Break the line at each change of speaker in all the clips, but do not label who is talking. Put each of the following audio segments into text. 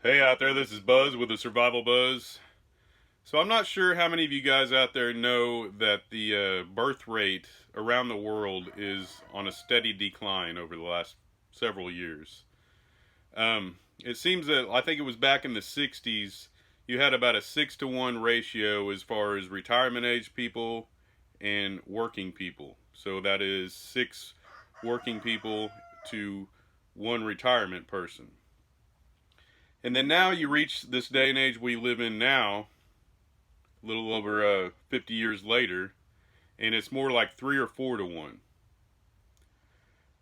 Hey out there, this is Buzz with the Survival Buzz. So I'm not sure how many of you guys out there know that the birth rate around the world is on a steady decline over the last several years. It seems that I think it was back in the 60s, you had about a 6-to-1 ratio as far as retirement age people and working people. So that is 6 working people to 1 retirement person. And then now you reach this day and age we live in now, a little over 50 years later, and it's more like 3 or 4 to 1.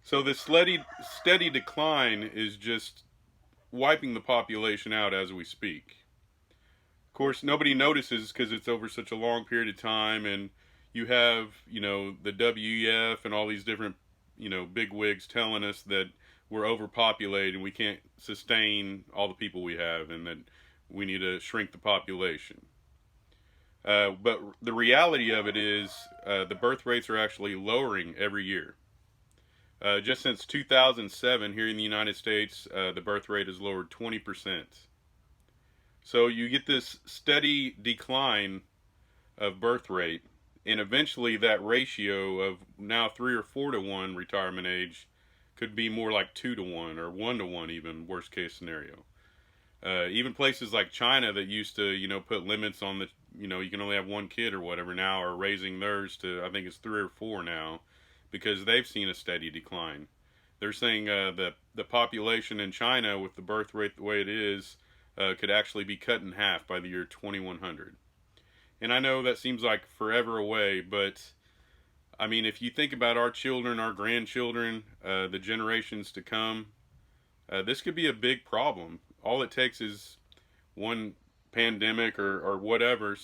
So this steady decline is just wiping the population out as we speak. Of course, nobody notices because it's over such a long period of time, and you have, the WEF and all these different, big wigs telling us that we're overpopulated and we can't sustain all the people we have, and that we need to shrink the population. But the reality of it is, the birth rates are actually lowering every year. Just since 2007, here in the United States, the birth rate has lowered 20%. So you get this steady decline of birth rate, and eventually that ratio of now 3 or 4 to 1 retirement age could be more like 2 to 1 or 1 to 1, even worst case scenario. Even places like China that used to, put limits on the, you can only have 1 kid or whatever, now are raising theirs to, I think it's 3 or 4 now, because they've seen a steady decline. They're saying that the population in China, with the birth rate the way it is, could actually be cut in half by the year 2100. And I know that seems like forever away, but I mean, if you think about our children, our grandchildren, the generations to come, this could be a big problem. All it takes is one pandemic or whatever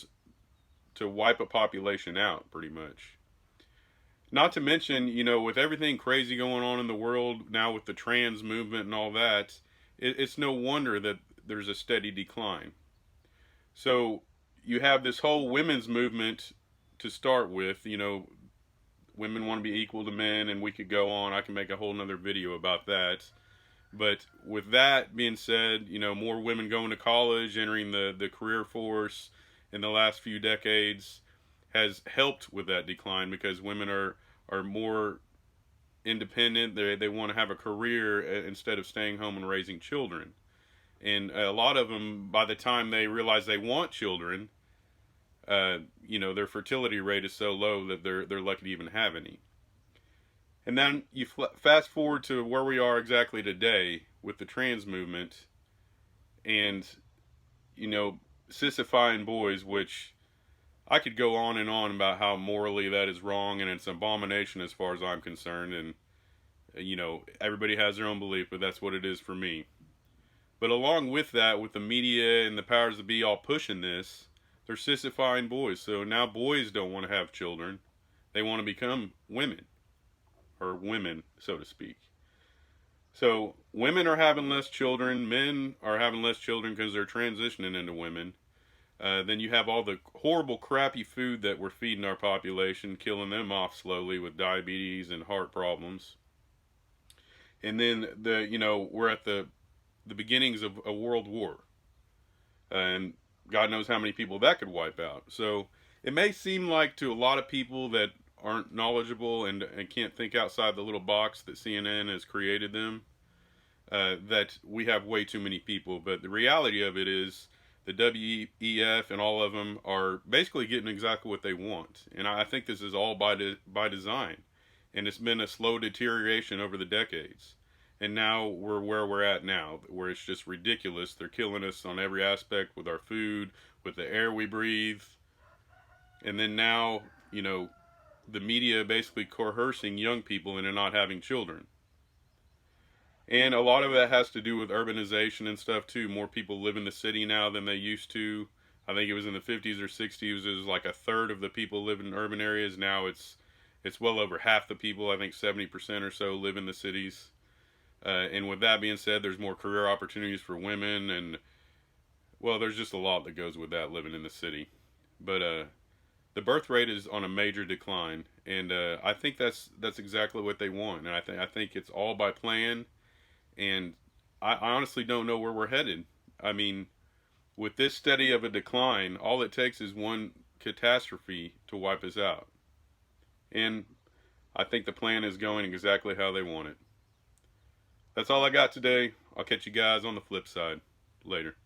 to wipe a population out, pretty much. Not to mention, with everything crazy going on in the world now with the trans movement and all that, it's no wonder that there's a steady decline. So you have this whole women's movement to start with. Women want to be equal to men, and we could go on. I can make a whole nother video about that. But with that being said, more women going to college, entering the career force in the last few decades has helped with that decline, because women are more independent. They want to have a career instead of staying home and raising children. And a lot of them, by the time they realize they want children, their fertility rate is so low that they're lucky to even have any. And then you fast forward to where we are exactly today with the trans movement and, sissifying boys, which I could go on and on about how morally that is wrong and it's an abomination as far as I'm concerned. And, everybody has their own belief, but that's what it is for me. But along with that, with the media and the powers that be all pushing this, they're sissifying boys. So now boys don't want to have children. They want to become women. Or women, so to speak. So women are having less children, men are having less children because they're transitioning into women. Then you have all the horrible, crappy food that we're feeding our population, killing them off slowly with diabetes and heart problems. And then we're at the beginnings of a world war, and God knows how many people that could wipe out. So it may seem like to a lot of people that aren't knowledgeable and can't think outside the little box that CNN has created them, that we have way too many people. But the reality of it is the WEF and all of them are basically getting exactly what they want. And I think this is all by design. And it's been a slow deterioration over the decades. And now we're where we're at now, where it's just ridiculous. They're killing us on every aspect, with our food, with the air we breathe. And then now, the media basically coercing young people into not having children. And a lot of that has to do with urbanization and stuff too. More people live in the city now than they used to. I think it was in the 50s or 60s, it was like a third of the people live in urban areas. Now it's well over half the people. I think 70% or so live in the cities. And with that being said, there's more career opportunities for women, and well, there's just a lot that goes with that, living in the city. But the birth rate is on a major decline, and I think that's exactly what they want. And I think it's all by plan. And I honestly don't know where we're headed. I mean, with this steady of a decline, all it takes is one catastrophe to wipe us out. And I think the plan is going exactly how they want it. That's all I got today. I'll catch you guys on the flip side. Later.